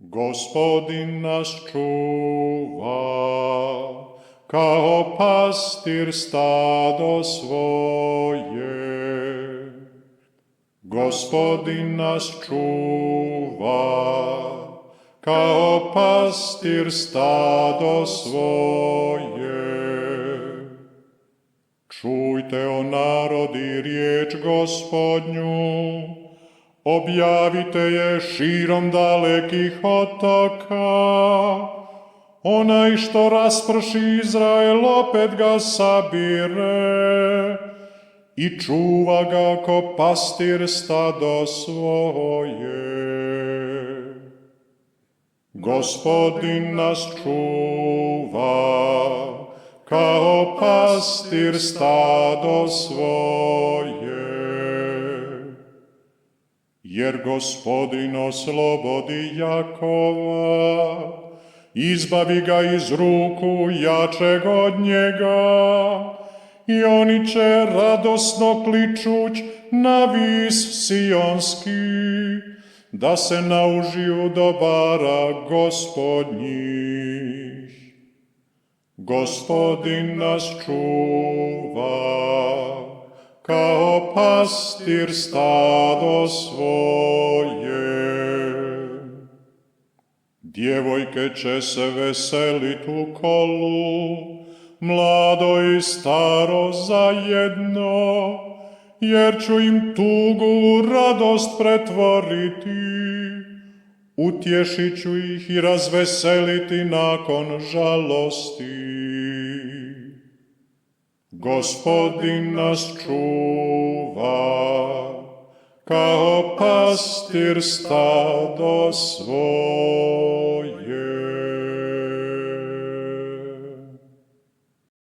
Gospodin nas čuva, kao pastir stado svoje. Gospodin nas čuva, kao pastir stado svoje. Čujte, o narodi, riječ Gospodnju, objavite je širom dalekih otoka. Onaj što rasprši Izrael, opet ga sabire i čuva ga ko pastir stado svoje. Gospodin nas čuva, kao pastir stado svoje. Jer Gospodin oslobodi Jakova, izbavi ga iz ruku jačeg od njega, i oni će radosno kličuć na vis sionski, da se naužiju dobara Gospodnjih. Gospodin nas čuva, kao pastir stado svoje. Djevojke će se veselit u kolu, mlado i staro zajedno, jer ću im tugu u radost pretvoriti. Utješit ću ih i razveseliti nakon žalosti. Gospodin nas čuva, kao pastir stado svoje.